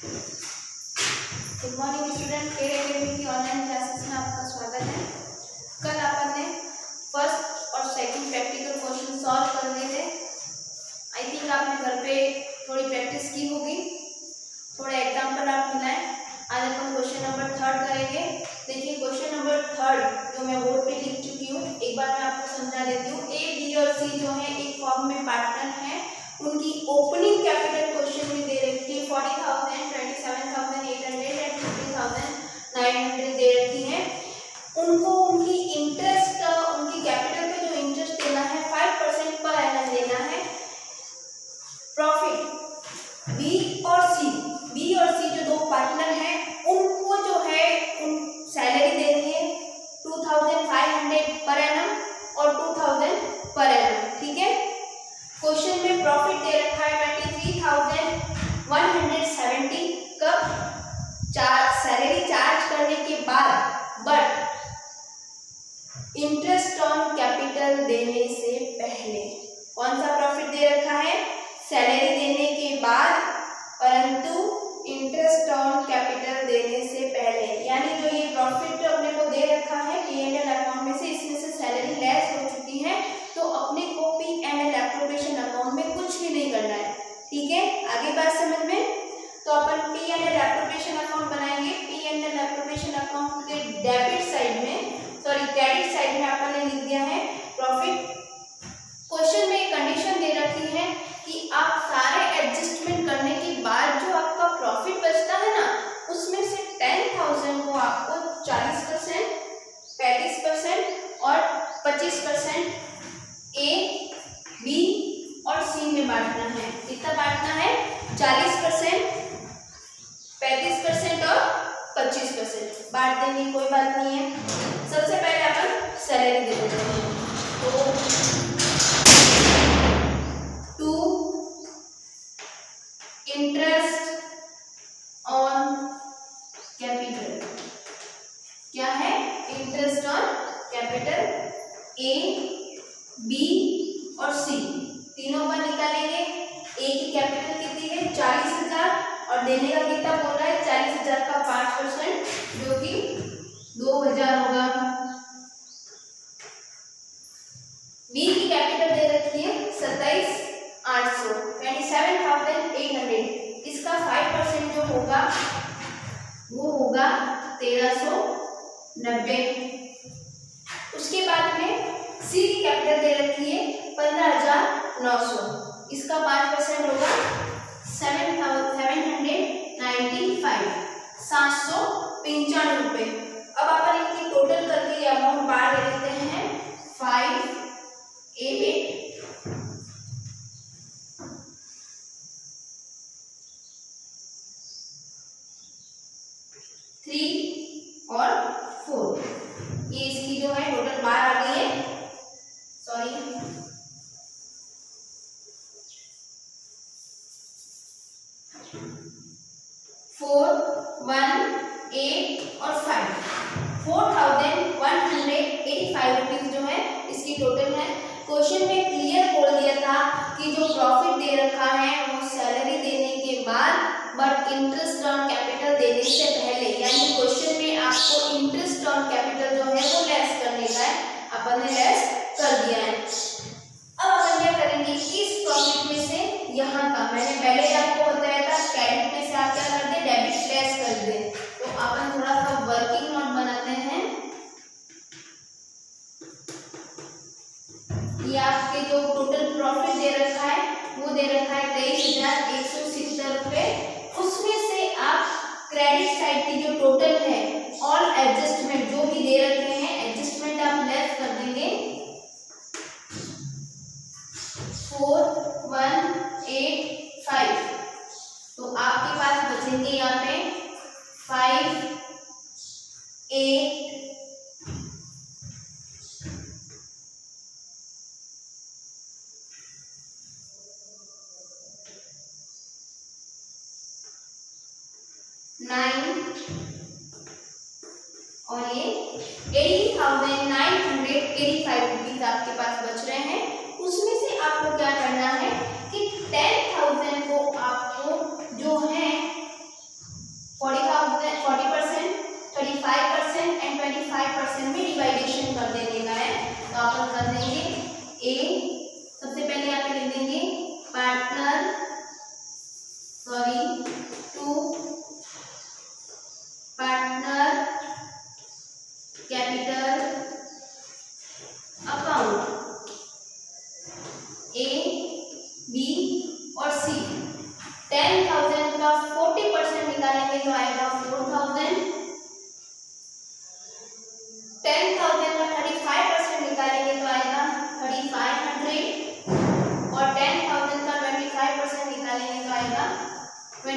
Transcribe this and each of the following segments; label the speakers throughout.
Speaker 1: Good morning student, care academy की online classes में आपका स्वागत है। कल अपन ने फर्स्ट और सेकंड प्रैक्टिकल क्वेश्चन सॉल्व कर लिए थे। आई थिंक आपने घर पे थोड़ी प्रैक्टिस की होगी, थोड़ा एग्जाम्पल आप मिलाएं। आज अपन क्वेश्चन नंबर 3 करेंगे। देखिए क्वेश्चन नंबर 3 जो मैं बोर्ड पे लिख चुकी हूँ, एक बार मैं आपको समझा देती हूँ। ए, बी और सी जो है एक फॉर्म में पार्टनर है, उनकी ओपनिंग कैपिटल क्वेश्चन में दे रखी है 40,000, 27,800 एंड 50,900 दे रखी है। उनको उनकी इंटरेस्ट, उनकी कैपिटल पे जो इंटरेस्ट देना है 5% पर एनम देना है। प्रॉफिट बी और सी जो दो पार्टनर हैं, उनको जो है उन सैलरी देनी है 2,500 पर एनम और 2,000 पर एनम। ठीक है। क्वेश्चन में प्रॉफिट दे रखा है 23,170 कब सैलरी चार्ज करने के बाद, बट इंटरेस्ट ऑन कैपिटल देने से पहले। कौन सा प्रॉफिट दे रखा है? सैलरी देने के बाद परंतु इंटरेस्ट ऑन कैपिटल देने से पहले। यानी जो ये प्रॉफिट अपने को दे रखा है P&L अकाउंट में से, इसमें से सैलरी लेस हो चुकी है, तो अपने को P&L एप्रोप्रिएशन अकाउंट में कुछ भी नहीं करना है। ठीक है, आगे बात समझ में। तो अपन P&L एप्रोप्रिएशन अकाउंट बनाएंगे। P&L एप्रोप्रिएशन अकाउंट के डेबिट साइड में, सॉरी क्रेडिट साइड में अपन ने लिख दिया है प्रॉफिट। क्वेश्चन में एक कंडीशन दे रखी है कि आप सारे एडजस्टमेंट करने के बाद जो आपका प्रॉफिट बचता है ना, उसमें से 10,000 को आपको 40%, 35% और 25% ए, बी और सी में बांटना है। कितना बांटना है? 40%, 35% और 25% बांट देंगे, कोई बात नहीं है। सबसे पहले अपन सैलरी दे देते हैं। तो 2 इंटरेस्ट ऑन कैपिटल। क्या है? Interest on capital. A, B और सी तीनों पर निकालेंगे। ए की कैपिटल कितनी है? 40,000 और देने का कितना बोल रहा है? 40,000 का 5% जो कि 2,000 होगा। बी की कैपिटल दे रखी है 27,800, 27,800। इसका 5% जो होगा वो होगा 1,390। उसके बाद में सी की कैपिटल दे रखी है 15,900। इसका 5% होगा 795, 795 रुपए। अब अपन इनकी टोटल करके अमाउंट बाहर ले लेते हैं। 5, 8, 3 और 4, ये इसकी जो है टोटल बाहर आ गई है। सॉरी, 4, 1, 8 और 5, 4,185 रुपीज जो है इसकी टोटल है। क्वेश्चन में क्लियर बोल दिया था कि जो प्रॉफिट दे रखा है वो सैलरी देने के बाद बट इंटरेस्ट ऑन कैपिटल देने से पहले। यानी क्वेश्चन में आपको इंटरेस्ट ऑन कैपिटल जो है वो लेस करने का है, अपन ने लेस कर दिया है। अब अपन क्या करेंगे? इस प्रॉफिट में से यहाँ का, मैंने पहले ही आपको बताया था, क्रेडिट में से आप क्या कर दे? डेबिट लेस कर दे। तो अपन थोड़ा सा वर्किंग नोट बनाते हैं। ये आपके जो टोटल प्रॉफिट दे रखा है वो दे रखा है 23,170 रुपए। उसमें से आप क्रेडिट साइड की जो टोटल है, ऑल एडजस्टमेंट जो भी दे रखे हैं, एडजस्टमेंट आप लेस कर देंगे। 4, 1, 8, 5, तो आपके पास बचेंगे यहाँ पे 5, 8, 9 और ये 80,985 रुपीज आपके पास बच रहे हैं। उसमें से आपको क्या करना है कि 10,000 को आपको जो है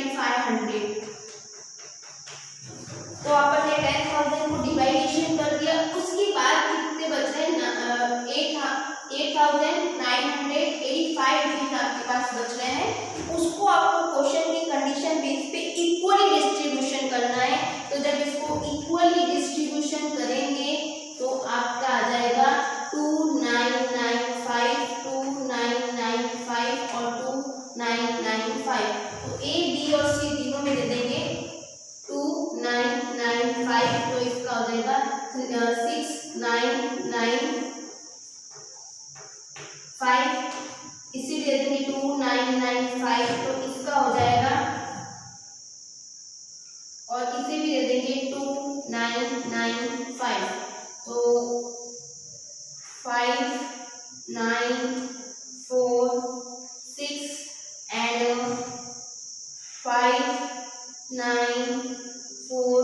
Speaker 1: 2500। तो अपन ने 10,000 को डिवाइडेशन कर दिया, उसके बाद कितने बच रहे हैं? 8,985 रुपीज आपके पास बच रहे हैं। उसको आपको क्वेश्चन की कंडीशन बेस पे इक्वली डिस्ट्रीब्यूशन करना है। तो जब इसको इक्वली डिस्ट्रीब्यूशन करेंगे तो आपका आ जाएगा 2995, 2995 और 2995। तो ए, बी और सी तीनों में दे देंगे 2995, तो इसका हो जाएगा 6995। इसी दे देंगे 2995, तो इसका हो जाएगा, और इसे भी दे देंगे 2995। तो 5 9 4 6 एंड 5 9 4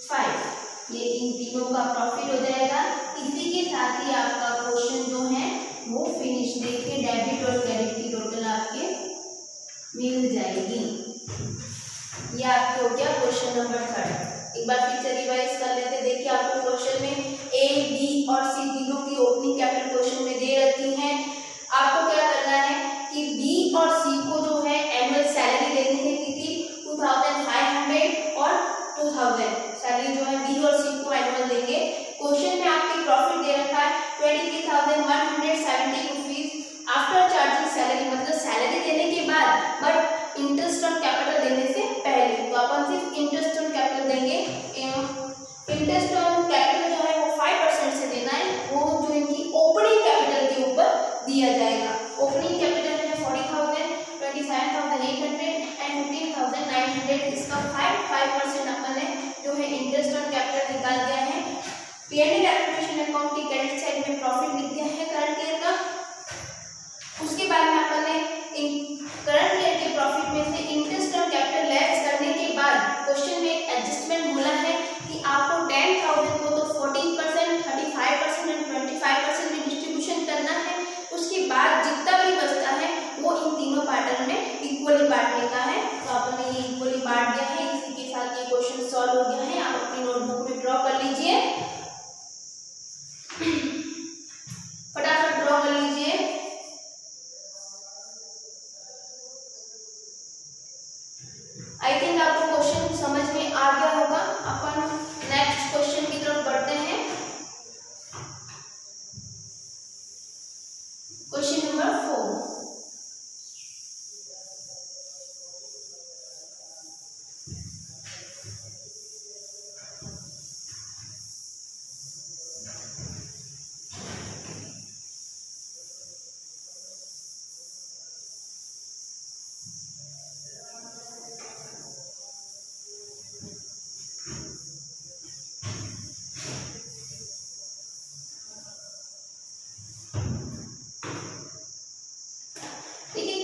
Speaker 1: 5, ये इन तीनों का प्रॉफिट हो जाएगा। इसी के साथ ही आपका क्वेश्चन जो है वो फिनिश। देखिए डेबिट और क्रेडिट की टोटल आपके मिल जाएगी। ये आपके हो गया क्वेश्चन नंबर 3। एक बार फिर से रिवाइज कर लेते। देखिए आपको क्वेश्चन में ए, बी और सी तीनों की ओपनिंग कैपिटल क्वेश्चन में दे रखी है। आपको क्या करना है कि बी और सी को जो है एनुअल सैलरी देनी है, क्योंकि 2500 और 2000 सैलरी जो है बी और सी को एनुअल देंगे। क्वेश्चन में आपके प्रॉफिट दे रखा है 23,170 रुपीज आफ्टर चार्जिंग सैलरी, मतलब सैलरी देने के बाद बट इंटरेस्ट ऑन कैपिटल देने से पहले। तो अपन सिर्फ इंटरेस्ट ऑन कैपिटल देंगे। इंटरेस्ट ऑन कैपिटल जो है वो 5% से देना है, वो जो इनकी ओपनिंग कैपिटल के ऊपर दिया जाएगा। ओपनिंग कैपिटल है 40,000, 27,800 एंड 15,900। इसका 5% अपन ने जो है इंटरेस्ट ऑन कैपिटल निकाल दिया है। P&L एप्लीकेशन अकाउंट की क्रेडिट साइड में प्रॉफिट लिख दिया है करंट ईयर का। उसके बाद में अपन ने करंट ईयर के प्रॉफिट में से इंटरेस्ट ऑन कैपिटल लेस करने के बाद क्वेश्चन में एक एडजस्टमेंट बोला है कि आपको 10,000 को तो 14%, 35% एंड 25% में डिस्ट्रीब्यूशन करना है। उसके बाद जितना भी बचता है वो इन तीनों पार्टन में इक्वली बांटने का है। तो अपन ने ये इक्वली बांट दिया है। इसी के साथ ये क्वेश्चन सॉल्व हो गया है। आप अपनी नोटबुक में ड्रॉ कर लीजिए, फटाफट ड्रॉ कर लीजिए। आई थिंक आपको क्वेश्चन समझ में आ गया होगा। अपन नेक्स्ट क्वेश्चन की तरफ बढ़ते हैं। Question number 4।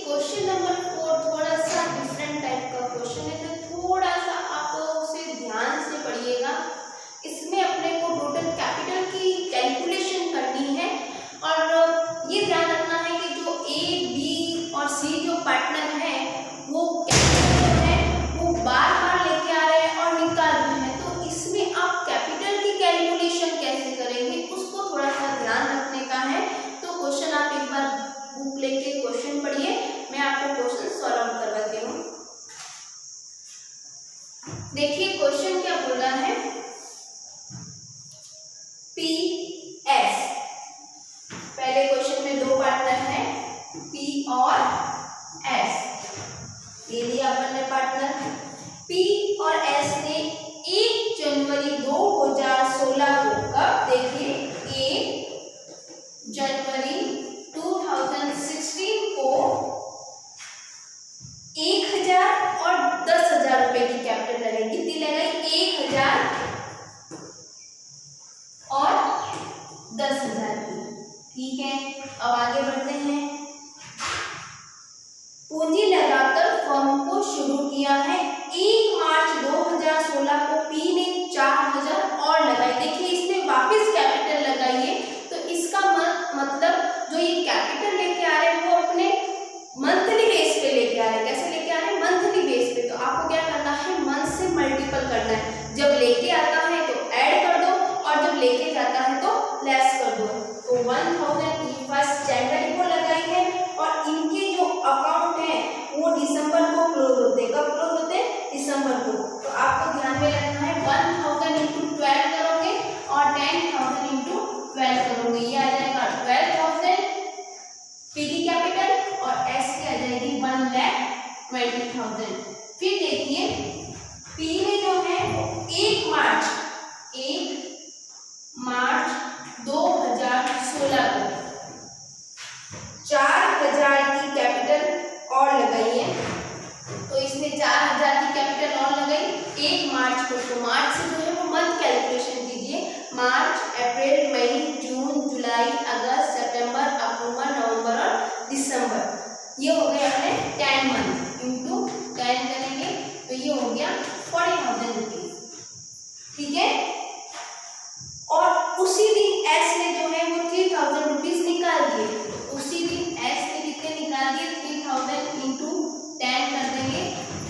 Speaker 1: क्वेश्चन नंबर 4 थोड़ा सा डिफरेंट टाइप का क्वेश्चन है, तो थोड़ा सा आप उसे ध्यान से पढ़िएगा। इसमें अपने को टोटल कैपिटल की कैलकुलेशन करनी है, और ये ध्यान रखना है कि जो ए, बी और सी जो पार्टनर है वो कैपिटल है वो बार बार लेके आ रहे हैं और निकाल रहे हैं। तो इसमें आप कैपिटल की कैलकुलेशन कैसे करेंगे उसको थोड़ा सा ध्यान रखने का है। तो क्वेश्चन आप एक बार बुक लेके क्वेश्चन पढ़िए, मैं आपको क्वेश्चन सॉल्व आउट करवाती हूँ। देखिए क्वेश्चन क्या बोल रहा है, पी एस। पहले क्वेश्चन में दो पार्टनर हैं पी और एस, ले लिया अपन ने पार्टनर। पी और एस ने 1 जनवरी 2016 को, कब देखिए 1 जनवरी 2016 को 1,000 और 10,000 रुपए की कैपिटल लगेगी। कितनी लगाई? 1,000 और 10,000 की। ठीक है, अब आगे बढ़ते हैं। पूंजी लगाकर फर्म को शुरू किया है। 1 मार्च 2016 को पी ने 4,000 और लगाई। देखिए इसमें वापस कैपिटल लगाइए, तो इसका मतलब जो ये कैपिटल लेके आ रहे हैं वो अपने मंथली बेस पे लेके आ रहे हैं। कैसे लेके आ रहे हैं? मंथली बेस पे, तो आपको क्या करना है, मंथ से मल्टीपल करना है। जब लेके आता है तो ऐड कर दो और जब लेके जाता है तो लेस कर दो। तो 1000 फर्स्ट जनवरी को लगाई है और इनके जो अकाउंट है वो दिसंबर को क्लोज होते हैं। कब क्लोज होते हैं? दिसंबर को। तो आपको ध्यान में रखना है 1000 इंटू 12 करोगे और 10,000 इंटू 12 करोगे, ये आ जाएगा 12,000 पी की कैपिटल और एस की आ जाएगी 1,20,000। फिर देखिए पी में जो है 1 मार्च 2016 को 4,000 की कैपिटल और लगाई है। तो इसने 4,000 की कैपिटल और लगाई 1 मार्च को। तो मार्च से जो है वो मंथ कैलकुलेशन कीजिए, मार्च, अप्रैल, मई, जून, जुलाई, अगस्त, सितंबर, अक्टूबर, नवंबर और दिसंबर। ये हो गया अपने 10 मंथ इंटू 10 करेंगे तो ये हो गया 40,000 रुपीज। ठीक है, और उसी दिन एस ने जो है वो 3,000 रुपीज निकाल दिए। तो उसी दिन एस ने कितने निकाल दिए? 3,000 इंटू 10 कर देंगे,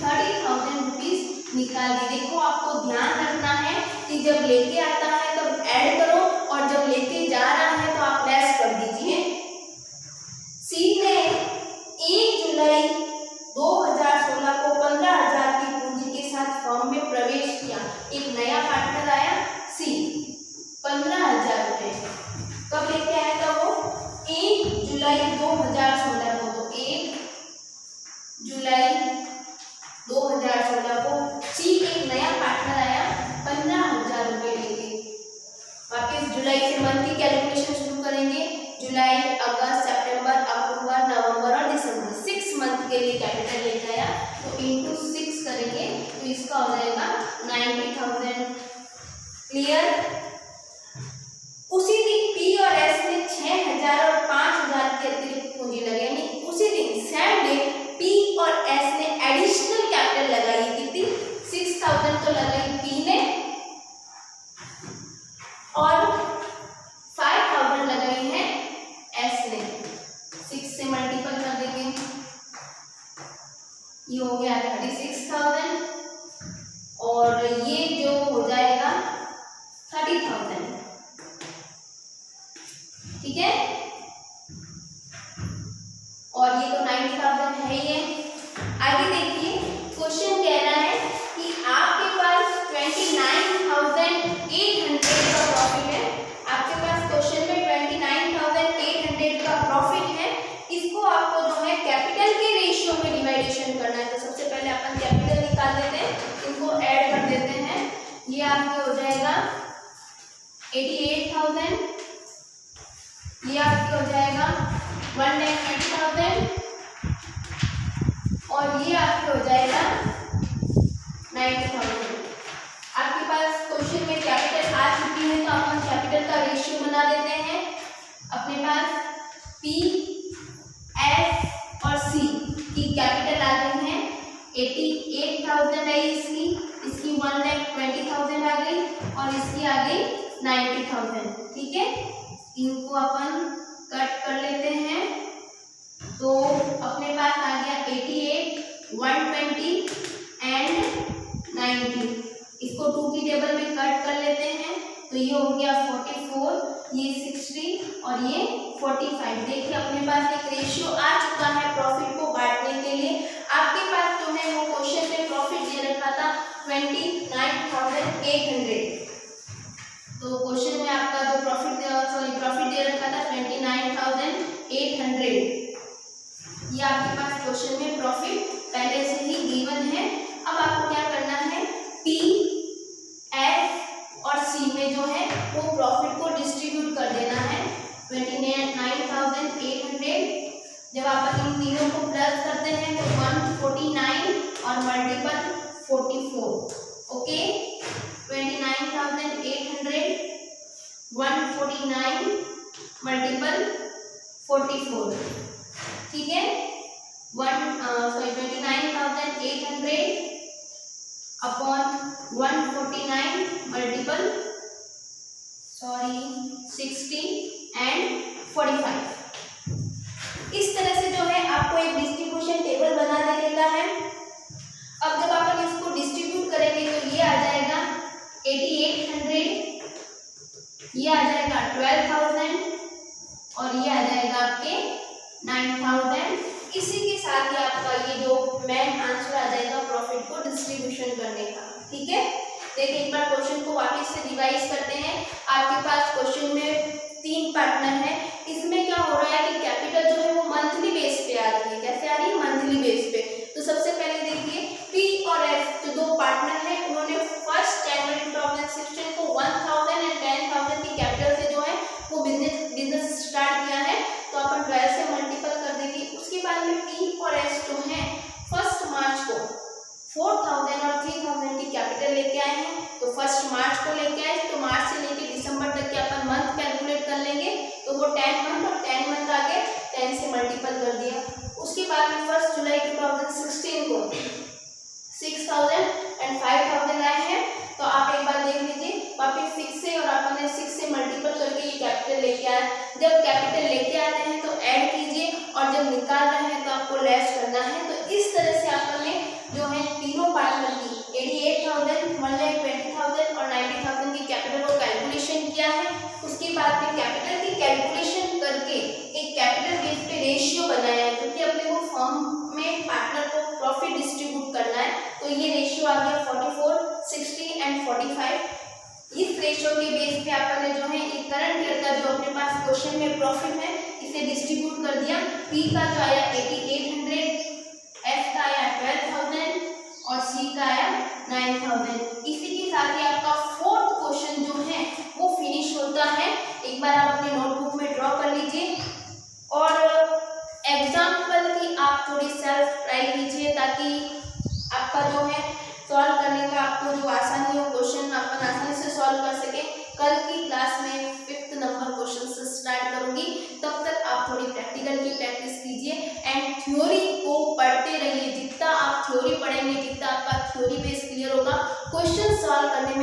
Speaker 1: 30,000 रुपीज निकाल दिए। देखो आपको ध्यान रखना है कि जब लेके आता है तब ऐड करो और जब लेके जा रहा है तो आप लेस कर दीजिए। सी ने 1 जुलाई 2016 को 15,000 की पूंजी के साथ फर्म में प्रवेश किया। एक नया पार्टनर आया सी, 15,000 रुपए कब लेके आया था वो? 1 जुलाई 2016 को। तो 1 जुलाई 2016 को सी एक नया पार्टनर आया 15,000 रुपए लेके। वापस जुलाई से मंथ की कैलकुलेशन शुरू करेंगे, जुलाई, अगस्त, सितंबर, अक्टूबर, नवंबर और दिसंबर, 6 मंथ के लिए कैपिटल लेके आया। तो इंटू 6 करेंगे तो इसका हो जाएगा 90,000। क्लियर? उसी दिन पी और एस ने 6,000 और 5,000 की अतिरिक्त पूंजी लगाई, यानी उसी दिन सेम डे पी और एस ने एडिशनल कैपिटल लगाई। कितनी? 6,000 तो लगाई पी ने और 5,000 लगाई है एस ने। 6 से मल्टीपल कर देंगे, ये हो गया 36,000 और ये जो हो जाएगा 30,000। ठीक है, और ये तो 90,000 है ही है। आगे देखिए क्वेश्चन कह रहा है कि आपके पास 29,800 का प्रॉफिट है। आपके पास क्वेश्चन में 29,800 का प्रॉफिट है। इसको आपको जो है कैपिटल के रेशियो में डिवाइडेशन करना है। तो सबसे पहले अपन कैपिटल निकाल देते हैं, इनको ऐड कर देते हैं। ये आपके हो जाएगा 88,000, ये आपके हो जाएगा 1,20,000 और ये आपके हो जाएगा 90,000। आपके पास क्वेश्चन में कैपिटल आ चुकी है तो अपन कैपिटल का रेशियो बना देते हैं। अपने पास पी, एस और सी की कैपिटल आ गई है 88,000 आई, इसकी 1,20,000 आ गई और इसकी आ गई 90,000। ठीक है, इनको अपन कट कर लेते हैं तो अपने पास आ गया 88, 120 एंड 90। इसको 2 की टेबल में कट कर लेते हैं तो ये हो गया 44, ये 60 और ये 45। देखिए अपने पास एक रेशियो आ चुका है प्रॉफिट को बांटने के लिए। आपके पास जो है वो क्वेश्चन में प्रॉफिट दे रखा था 29,800। तो क्वेश्चन में आपका जो प्रॉफिट दे रखा था 29,800। ये आपके पास क्वेश्चन में प्रॉफिट पहले से ही गिवन है। अब आपको क्या करना है, पी, एफ और सी में जो है वो प्रॉफिट को डिस्ट्रीब्यूट कर देना है। 29,800 जब आप इन तीनों को प्लस करते हैं तो 149 और मल्टीपल 44। Okay, 29,800 149 multiple 44। ठीक है, 29,800 अपॉन 149 मल्टीपल 60 एंड 45। इस तरह से जो है आपको एक डिस्ट्रीब्यूशन टेबल बना देता है। ये आ जाएगा 12,000 और ये आ जाएगा आपके 9,000। इसी के साथ ही आपका ये जो मेन आंसर आ जाएगा प्रॉफिट को डिस्ट्रीब्यूशन करने का। ठीक है, देखिए एक बार क्वेश्चन को वापस से रिवाइज करते हैं। आपके पास क्वेश्चन में 3 पार्टनर है। इसमें क्या हो रहा है कि कैपिटल जो है वो मंथली बेस पे आ रही है। कैसे आ रही है? मंथली बेस पे। तो सबसे पहले देखिए पी और एफ जो 2 पार्टनर हैं, उन्होंने फर्स्ट जनवरी 2016 को 1,000 और 10,000 की कैपिटल से जो है वो बिजनेस स्टार्ट किया है। तो अपन 12 से मल्टीपल कर देंगे। उसके बाद में टी और एस जो है फर्स्ट मार्च को 4,000 और 3,000 की कैपिटल लेके आए हैं। तो फर्स्ट मार्च को लेके आए, तो मार्च से लेके दिसंबर तक के अपन मंथ कैलकुलेट कर लेंगे। तो वो 10 मंथ और 10 मंथ आगे 10 से मल्टीपल कर दिया। उसके बाद में 1 जुलाई 2016 को 6,000 और 5,000 आए हैं। तो आप एक बार देख लीजिए, वापिस 6 से और अपन ने 6 से मल्टीपल करके ये कैपिटल लेके आए। जब कैपिटल लेके आते हैं तो ऐड कीजिए और जब निकाल रहे हैं तो आपको लेस करना है। तो इस तरह से अपन ने जो है तीनों पार्टनर की 88,000, 1,20,000 और 90,000 की कैपिटल को कैलकुलेशन किया है। उसके बाद में कैपिटल की कैलकुलेशन करके एक कैपिटल बेस पे रेशियो बनाया है, क्योंकि अपने को फर्म में पार्टनर को प्रॉफिट डिस्ट्रीब्यूट करना है। तो ये रेशियो आ गया 44, 60 एंड 45। इस रेशियो के बेस पे अपन ने जो है एक करंट ईयर का जो अपने पास क्वेश्चन में प्रॉफिट है इसे डिस्ट्रीब्यूट कर दिया। पी का जो आया 8800, एफ का आया 12,000 और सी का आया 9,000। इसी के साथ ही आपका 4th क्वेश्चन जो है वो फिनिश होता है। एक बार आप अपने नोटबुक में ड्रॉ कर लीजिए और एग्जाम्पल की आप थोड़ी सेल्फ ट्राई कीजिए, ताकि आपका जो है सॉल्व करने का आपको जो आसानी हो, क्वेश्चन अपन आसानी से सॉल्व कर सके। कल की क्लास में 5th नंबर क्वेश्चन से स्टार्ट करूंगी। तब तक आप थोड़ी प्रैक्टिकल की प्रैक्टिस कीजिए एंड थ्योरी को पढ़ते रहिए। जितना आप थ्योरी पढ़ेंगे, जितना आपका थ्योरी बेस क्लियर होगा, क्वेश्चन सॉल्व करने